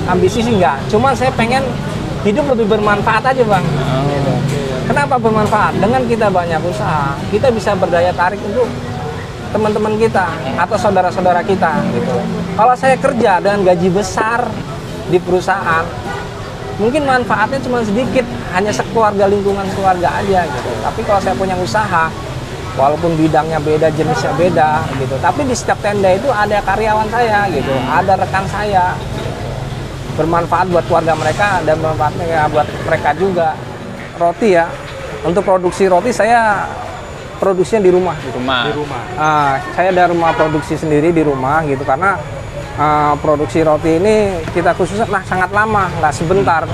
ambisi sih enggak. Cuman saya pengen hidup lebih bermanfaat aja bang. Gitu. Kenapa bermanfaat? Dengan kita banyak usaha, kita bisa berdaya tarik untuk teman-teman kita atau saudara-saudara kita. Gitu. Kalau saya kerja dengan gaji besar di perusahaan, mungkin manfaatnya cuma sedikit, hanya sekeluarga, lingkungan keluarga aja. Gitu. Tapi kalau saya punya usaha, walaupun bidangnya beda, jenisnya beda, gitu. Tapi di setiap tenda itu ada karyawan saya, gitu, ada rekan saya. Bermanfaat buat keluarga mereka dan bermanfaatnya buat mereka juga. Roti ya, untuk produksi roti saya produksinya di rumah. Di rumah. Saya ada rumah produksi sendiri di rumah gitu karena produksi roti ini kita khususnya sangat lama, nggak sebentar.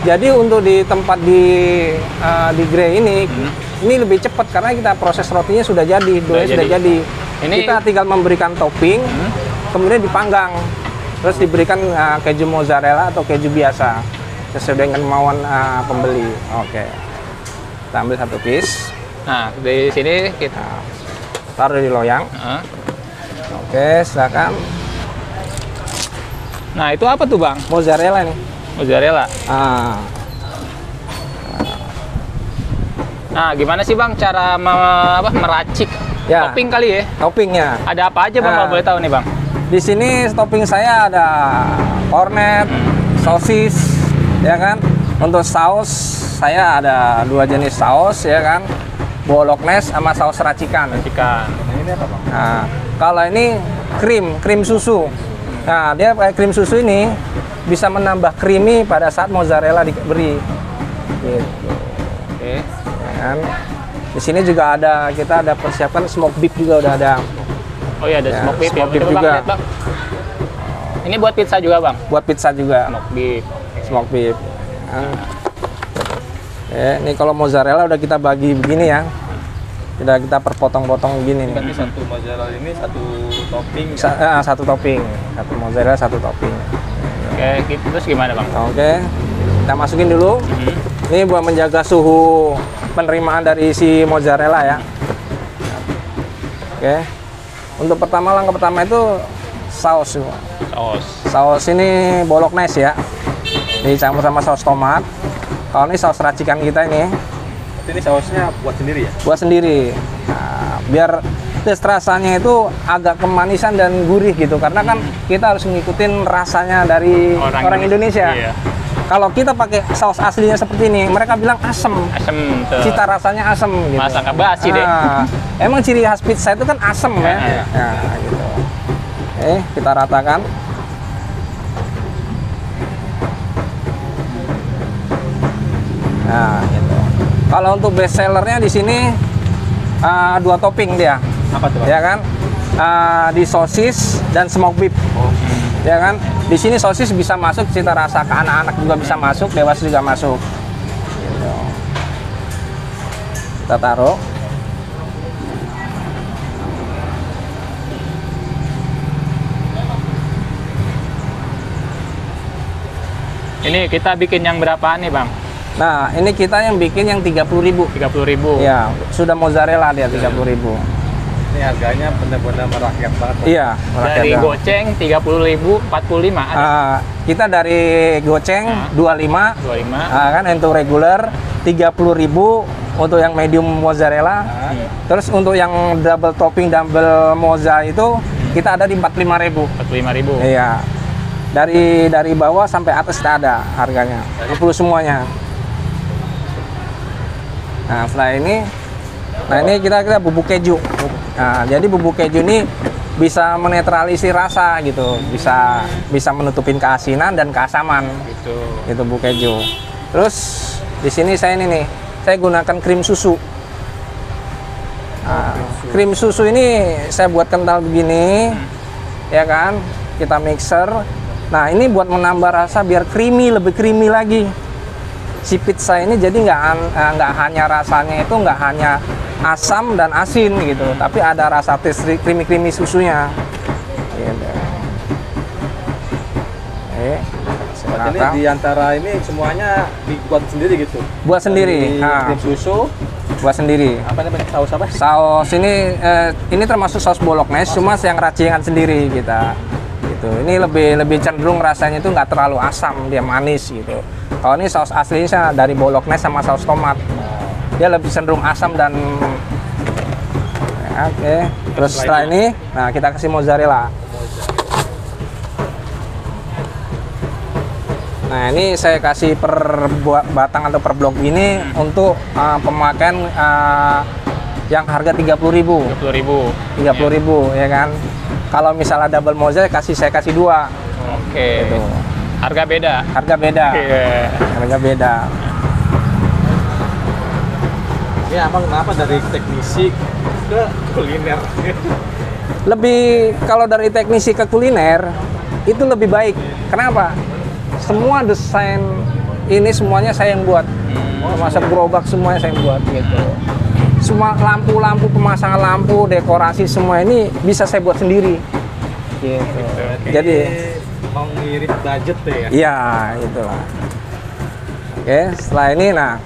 Jadi untuk di tempat di Grey ini lebih cepat karena kita proses rotinya sudah jadi, doanya sudah jadi. Ini kita tinggal memberikan topping, kemudian dipanggang. Terus diberikan keju mozzarella atau keju biasa sesuai dengan kemauan pembeli. Oke, kita ambil satu piece. Nah, di sini kita taruh di loyang. Oke, silakan. Nah, itu apa tuh bang? Mozzarella nih. Mozzarella. Nah, gimana sih bang cara meracik topping kali ya? Toppingnya. Ada apa aja bang kalau boleh tahu nih bang? Di sini topping saya ada cornet, sosis, ya kan. Untuk saus saya ada 2 jenis saus, ya kan. Bolognese sama saus racikan. Ini apa bang? Nah, kalau ini krim susu. Nah, dia pakai krim susu ini bisa menambah creamy pada saat mozzarella diberi. Gitu. Oke. Ya kan. Di sini juga kita ada persiapkan smoke beef juga udah ada. Oh iya, ada smoke beef juga. Bang. Ini buat pizza juga bang? Buat pizza juga. Smoke beef. Ini kalau mozzarella udah kita bagi begini ya. Sudah kita perpotong-potong begini nih. Satu mozzarella ini satu topping. Satu topping. Satu mozzarella satu topping. Oke, terus gimana bang? Oke, kita masukin dulu. Ini buat menjaga suhu penerimaan dari si mozzarella ya. Oke. Untuk langkah pertama itu saus. Saus ini bolognese ya. Dicampur sama saus tomat. Kalau ini saus racikan kita ini. Ini sausnya buat sendiri ya? Buat sendiri. Nah, biar tes rasanya itu agak kemanisan dan gurih gitu. Karena kan kita harus ngikutin rasanya dari orang Indonesia. Iya. Kalau kita pakai saus aslinya seperti ini, mereka bilang asem. Cita rasanya asem gitu. Masa nggak basi deh. Emang ciri khas pizza itu kan asem ya. Nah, gitu. Kita ratakan. Nah, gitu. Kalau untuk best sellernya di sini 2 topping dia. Apa tuh? Ya kan? Di sosis dan smoke beef. Ya kan? Di sini sosis bisa masuk, cita rasa ke anak-anak juga bisa masuk, dewasa juga masuk. Gitu. Kita taruh. Ini kita bikin yang berapaan nih bang? Nah, ini kita yang bikin yang 30.000. 30.000. Ya, sudah mozzarella dia 30.000. Ini harganya benar-benar merakyat banget. Iya, dari goceng 30.000, 45 ada. Kita dari goceng 25. Kan untuk regular 30.000 untuk yang medium mozzarella. Terus untuk yang double topping double mozza itu kita ada di 45.000. 45.000. Iya. Dari bawah sampai atas kita ada harganya. 20 semuanya. Nah, setelah ini kita bubuk keju. Nah, jadi bubuk keju ini bisa menetralisir rasa gitu, bisa menutupin keasinan dan keasaman. Gitu bubuk keju. Terus di sini saya gunakan krim susu. Nah, krim susu ini saya buat kental begini, ya kan? Kita mixer. Nah, ini buat menambah rasa biar lebih creamy lagi. Si pizza ini jadi nggak hanya rasanya itu nggak hanya asam dan asin gitu, tapi ada rasa taste creamy susunya. Gitu. Jadi di antara ini semuanya dibuat sendiri gitu? Buat sendiri. Krim susu. Buat sendiri. Apa namanya? Saus apa? Saus ini termasuk saus bolognese, cuma yang racikan sendiri kita. Gitu. gitu. Ini lebih cenderung rasanya itu nggak terlalu asam, dia manis gitu. Kalau ini saus aslinya dari bolognese sama saus tomat, dia lebih cenderung asam dan oke. Terus setelah ini, nah kita kasih mozzarella. Nah ini saya kasih per batang atau per blok ini untuk pemakaian yang harga 30.000. 30.000. 30.000 ya kan. Kalau misalnya double mozzarella saya kasih 2. Oke. Gitu. Harga beda. Harga beda. Iya. Harga beda. Ini abang kenapa dari teknisi ke kuliner? Kalau dari teknisi ke kuliner itu lebih baik. Kenapa? Semua desain ini semuanya saya yang buat. Termasuk gerobak semuanya saya yang buat gitu. Semua lampu-lampu, pemasangan lampu, dekorasi semua ini bisa saya buat sendiri. Gitu. Jadi mau ngirit budget deh ya? iya, itulah. Oke, setelah ini nah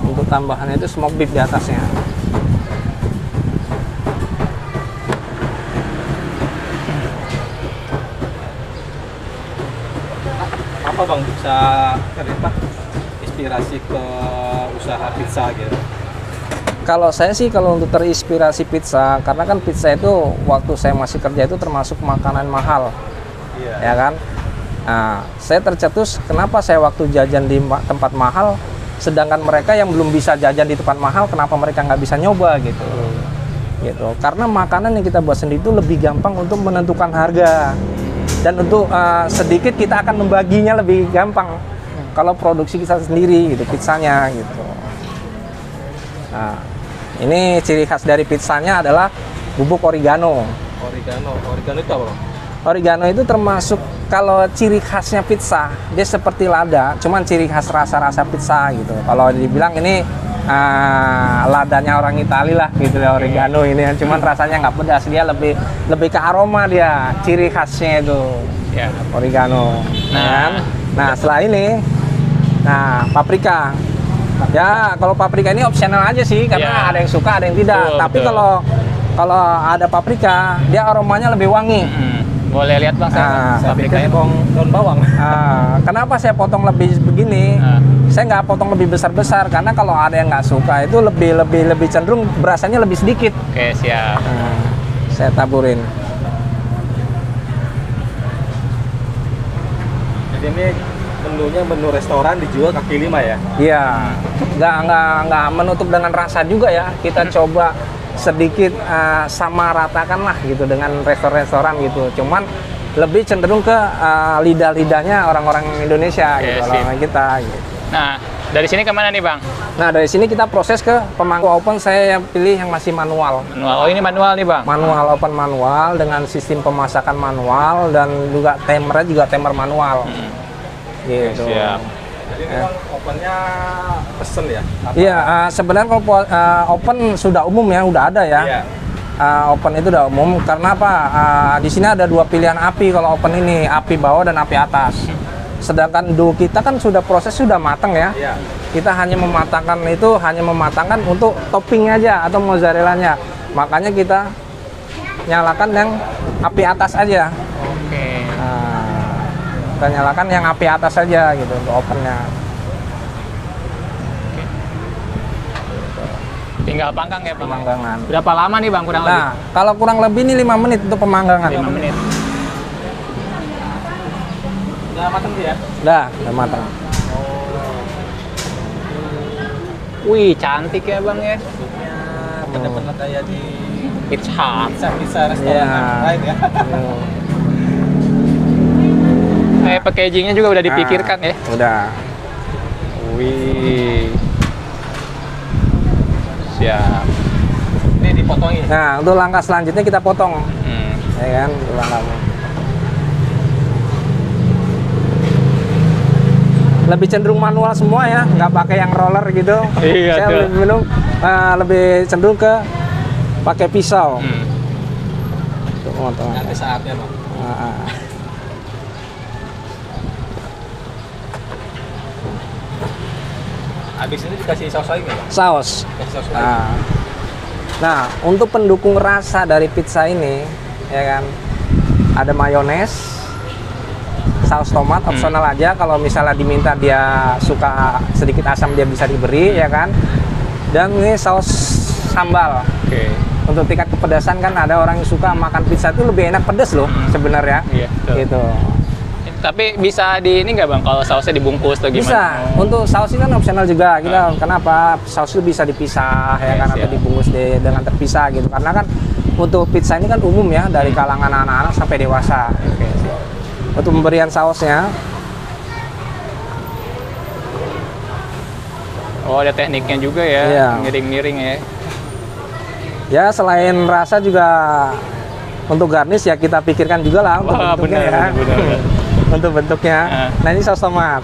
untuk tambahannya itu smoke beef di atasnya. Apa bang bisa kenapa inspirasi ke usaha pizza gitu? Kalau saya sih kalau untuk terinspirasi pizza, karena kan pizza itu waktu saya masih kerja itu termasuk makanan mahal, ya kan? Nah, saya tercetus kenapa saya waktu jajan di tempat mahal, sedangkan mereka yang belum bisa jajan di tempat mahal, kenapa mereka nggak bisa nyoba gitu? Gitu. Karena makanan yang kita buat sendiri itu lebih gampang untuk menentukan harga dan untuk sedikit kita akan membaginya lebih gampang. Kalau produksi kita sendiri gitu, pizzanya gitu. Nah, ini ciri khas dari pizzanya adalah bubuk oregano. Oregano itu apa? Oregano itu termasuk kalau ciri khasnya pizza, dia seperti lada, cuman ciri khas rasa-rasa pizza gitu. Kalau dibilang ini ladanya orang Itali lah gitu ya, oregano ini, cuman rasanya nggak pedas, dia lebih ke aroma dia, ciri khasnya itu Ya. oregano. Nah setelah ini, nah paprika. Ya, kalau paprika ini opsional aja sih, karena ada yang suka, ada yang tidak. Betul, tapi betul. kalau ada paprika, dia aromanya lebih wangi. Boleh lihat bang, paprikanya. Daun bawang. Kenapa saya potong lebih begini? Saya nggak potong lebih besar-besar, karena kalau ada yang nggak suka itu lebih cenderung berasanya lebih sedikit. Oke, siap. Saya taburin. Jadi ini menunya menu restoran dijual kaki lima ya? Iya, nggak menutup dengan rasa juga ya. Kita coba sedikit sama ratakan lah gitu dengan restoran-restoran gitu. Cuman lebih cenderung ke lidah-lidahnya orang-orang Indonesia gitu, orang kita. Gitu. Nah, dari sini kemana nih bang? Nah dari sini kita proses ke pemangku oven. Saya yang pilih yang masih manual. Oh ini manual nih bang? Manual, oven manual dengan sistem pemasakan manual dan juga timernya juga timer manual. Gitu. Siap. Jadi memang ovennya pesen ya? Iya, sebenarnya kalau oven sudah umum ya, udah ada ya. Iya. Oven itu udah umum karena apa? Di sini ada 2 pilihan api kalau oven ini, api bawah dan api atas. Sedangkan dough kita kan sudah proses sudah matang ya. Iya. Kita hanya mematangkan untuk topping aja atau mozzarellanya. Makanya kita nyalakan yang api atas aja. Oke. Kita nyalakan yang api atas saja gitu untuk ovennya. Tinggal panggang ya bang? Pemanggangan. Berapa lama nih bang kurang lebih? Nah, kalau kurang lebih ini 5 menit untuk pemanggangan. 5 menit. Udah matang dia? Udah matang. Wih, cantik ya bang ya? Bentuknya bener-bener kayak di Pizza. pizza restoran lain ya? Packagingnya juga udah dipikirkan ya? Udah. Wih. Siap. Ini dipotongin? Nah, untuk langkah selanjutnya kita potong. Ya kan, untuk langkahnya. Lebih cenderung manual semua ya, nggak pakai yang roller gitu. Iya, saya lebih cenderung ke pakai pisau. Untuk memotong. Nanti saatnya bang. Habis ini dikasih saus lagi nggak bang? Saus. Kasih saus lagi. Nah, untuk pendukung rasa dari pizza ini, ya kan, ada mayones, saus tomat opsional aja. Kalau misalnya diminta dia suka sedikit asam dia bisa diberi ya kan. Dan ini saus sambal. Oke. Untuk tingkat kepedasan kan ada orang yang suka makan pizza itu lebih enak pedes loh sebenarnya. Iya, betul. Gitu. Tapi bisa di ini nggak bang, kalau sausnya dibungkus atau gimana? Bisa. Untuk saus ini kan opsional juga. Kita kenapa saus itu bisa dipisah ya kan, atau dibungkus dengan terpisah gitu. Karena kan untuk pizza ini kan umum ya, dari kalangan anak-anak sampai dewasa. Oke. Untuk pemberian sausnya, oh ada tekniknya juga ya, Iya. ngiring-ngiring ya. ya selain rasa juga untuk garnish ya kita pikirkan juga lah untuk Wah, bentuknya ya. benar. Untuk bentuknya. Nah ini saus tomat.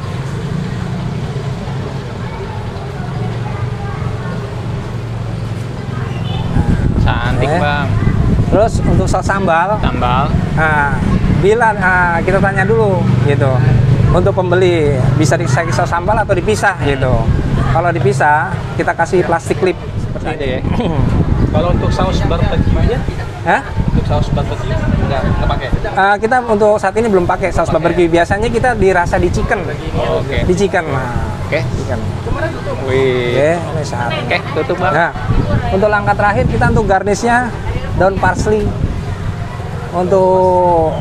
Cantik Oke. bang. Terus untuk saus sambal, Sambal. nah, bila kita tanya dulu gitu, untuk pembeli bisa disaus sambal atau dipisah gitu. Kalau dipisah, kita kasih plastik clip seperti Ada ini. ya. Kalau untuk saus barbecue-nya, Hah? untuk saus barbecue nggak pakai. Kita untuk saat ini belum pakai saus barbecue. Biasanya kita dirasa di chicken. Oh, oke. Di chicken. Nah, Oke. chicken. Wih. Oke, ini satu. Oke, tutup bang. Nah, untuk langkah terakhir kita untuk garnishnya daun parsley. Untuk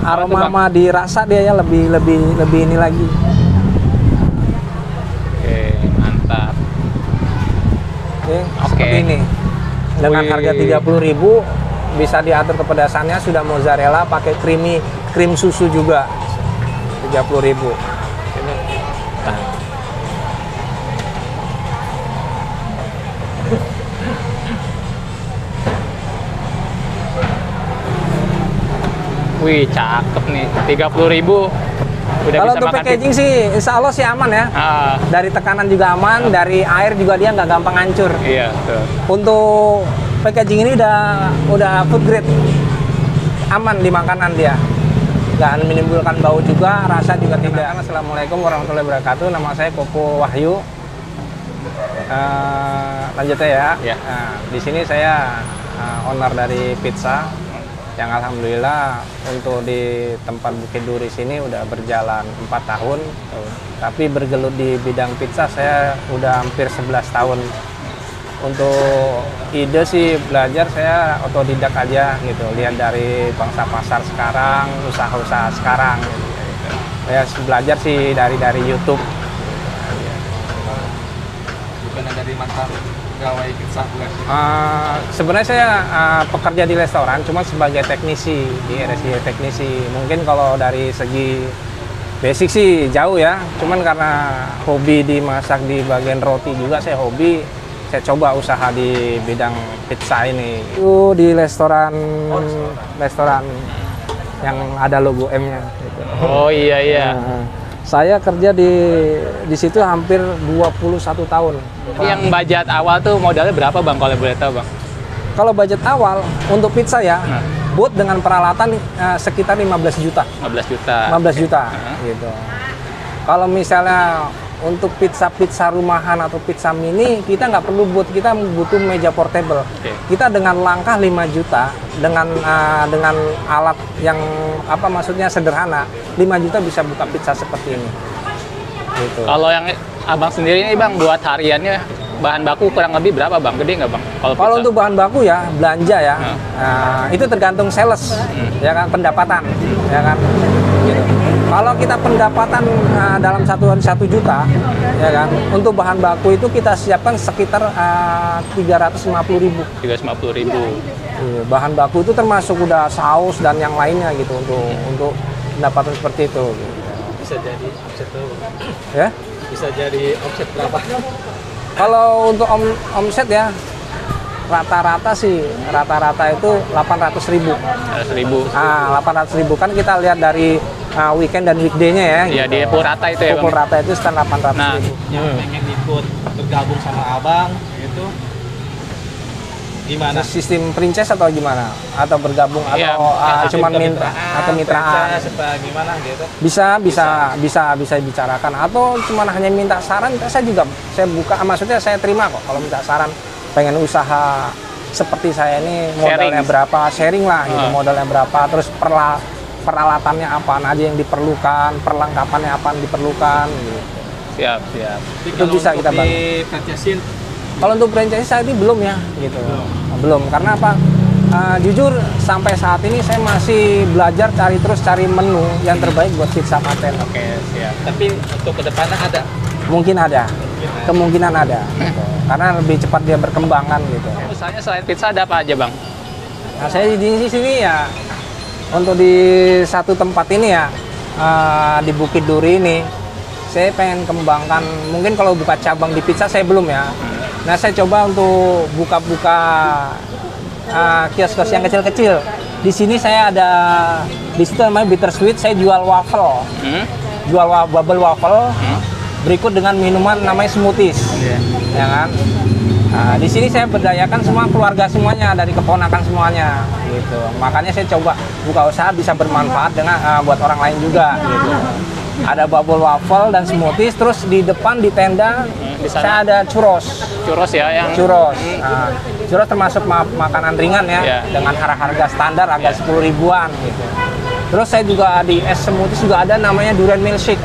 aroma Bang? mah dirasa dia ya lebih ini lagi. Oke, mantap. Oke, Oke. seperti ini. Dengan Wih. harga 30.000 bisa diatur kepedasannya, sudah mozzarella pakai krim susu juga. 30.000. Wih, cakep nih. 30.000 udah Kalau bisa untuk makan packaging sih insya Allah sih aman ya. Ah, Dari tekanan juga aman, dari air juga dia nggak gampang hancur. iya, betul. Untuk packaging ini udah food grade, aman di makanan dia, nggak menimbulkan bau juga, rasa juga tidak. Assalamualaikum warahmatullahi wabarakatuh. Nama saya Koko Wahyu. Lanjut ya. Ya. Nah, di sini saya owner dari pizza yang alhamdulillah untuk di tempat Bukit Duri sini udah berjalan 4 tahun. Tapi bergelut di bidang pizza saya udah hampir 11 tahun. Untuk ide sih belajar saya otodidak aja gitu, lihat dari bangsa pasar sekarang, usaha-usaha sekarang gitu. Saya belajar sih dari YouTube. Bukan dari mantan pegawai pizza bukan. Sebenarnya saya pekerja di restoran, cuma sebagai teknisi di RSI teknisi. Mungkin kalau dari segi basic sih jauh ya, cuman karena hobi dimasak di bagian roti juga saya hobi. Saya coba usaha di bidang pizza ini. Itu di restoran yang ada logo M-nya. Gitu. Oh iya iya. Nah, saya kerja di situ hampir 21 tahun. Yang budget awal tuh modalnya berapa bang kalau boleh tahu bang? Kalau budget awal untuk pizza ya, buat dengan peralatan sekitar 15 juta. 15 juta. 15 juta gitu. Kalau misalnya untuk pizza rumahan atau pizza mini kita nggak perlu kita butuh meja portable. Oke. Kita dengan langkah 5 juta dengan alat yang maksudnya sederhana, 5 juta bisa buka pizza seperti ini. Gitu. Kalau yang abang sendiri ini bang buat hariannya bahan baku kurang lebih berapa bang? Gede nggak bang? Kalau pizza? untuk bahan baku ya belanja ya, itu tergantung sales, ya kan, pendapatan, ya kan. Gitu. Kalau kita pendapatan dalam satu hari 1 juta, ya kan, untuk bahan baku itu kita siapkan sekitar 350.000. 350.000. Iya, bahan baku itu termasuk udah saus dan yang lainnya gitu untuk pendapatan seperti itu. Gitu. Bisa jadi omset tuh. Ya. Bisa jadi omset berapa? Kalau untuk omset ya rata-rata itu 800.000. 100.000. 800.000 kan kita lihat dari weekend dan weekday-nya ya. Iya gitu. di pukul rata itu ya bang. Pukul rata itu sekitar 800.000. Nah, Yang pengen ikut bergabung sama abang gitu, gimana? Sistem franchise atau gimana? Atau bergabung Iya, atau cuman minta atau mitraan? Serta gimana gitu? Bisa dibicarakan atau cuman hanya minta saran, saya buka, maksudnya saya terima kok kalau minta saran, pengen usaha seperti saya ini Sharing. modalnya berapa, sharing lah gitu, modalnya berapa, terus peralatannya apa aja yang diperlukan, perlengkapannya apa yang diperlukan gitu. Siap, siap. Tapi Itu kalau bisa untuk kita bantu. di franchisein, Kalau untuk franchise saat ini belum ya gitu. Belum karena apa? Jujur sampai saat ini saya masih belajar cari menu yang terbaik buat pizza paten. Oke, siap. tapi untuk kedepannya ada. Mungkin ada, kemungkinan ada. Gitu. Karena lebih cepat dia berkembang kan gitu. Usahanya selain pizza ada apa aja, Bang? Nah saya di sini ya untuk di satu tempat ini ya di Bukit Duri ini saya pengen kembangkan. Mungkin kalau buka cabang di pizza saya belum ya. Nah saya coba untuk buka-buka kios-kios yang kecil-kecil. Di sini saya ada di situ namanya Bittersweet. Saya jual waffle, jual bubble waffle. Berikut dengan minuman namanya smoothies, ya kan. Nah, di sini saya berdayakan semua keluarga semuanya dari keponakan semuanya, gitu. Makanya saya coba buka usaha bisa bermanfaat dengan buat orang lain juga, gitu. Ada bubble waffle dan smoothies, terus di depan di tenda Di sana? saya ada churros. Churros ya yang Churros. Nah, churros termasuk makanan ringan ya, Ya. dengan harga standar harga 10 ribuan gitu. Terus saya juga di es smoothies juga ada namanya durian milkshake.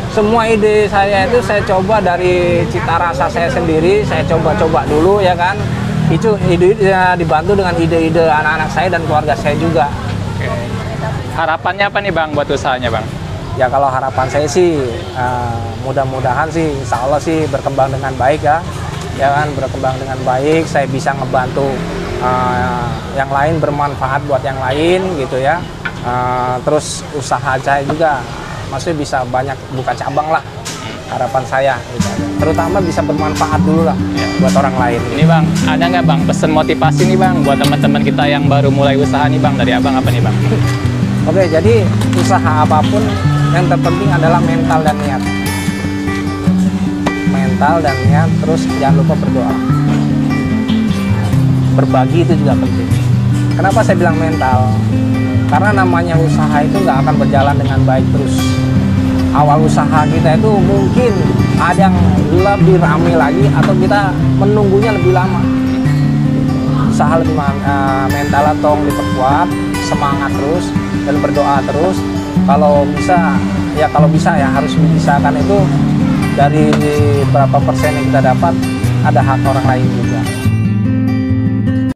Semua ide saya itu saya coba dari cita rasa saya sendiri, saya coba-coba dulu ya kan. Itu ide dibantu dengan ide-ide anak-anak saya dan keluarga saya juga. harapannya apa nih, Bang, buat usahanya, Bang? Ya kalau harapan saya sih mudah-mudahan sih insya Allah sih berkembang dengan baik ya kan, berkembang dengan baik, saya bisa ngebantu yang lain, bermanfaat buat yang lain gitu ya. Terus usaha saya juga maksudnya bisa banyak buka cabang lah, harapan saya gitu. Terutama bisa bermanfaat dulu lah buat orang lain. Ini, Bang, ada nggak, Bang, pesan motivasi nih, Bang, buat teman-teman kita yang baru mulai usaha nih, Bang, dari Abang apa nih, Bang? Oke, jadi usaha apapun yang terpenting adalah mental dan niat. Mental dan niat, terus jangan lupa berdoa. Berbagi itu juga penting. Kenapa saya bilang mental? Karena namanya usaha itu nggak akan berjalan dengan baik terus. Awal usaha kita itu mungkin ada yang lebih ramai lagi atau kita menunggunya lebih lama. Usaha lebih mental tong diperkuat, semangat terus dan berdoa terus. Kalau bisa ya harus dipisahkan itu dari berapa persen yang kita dapat ada hak orang lain juga.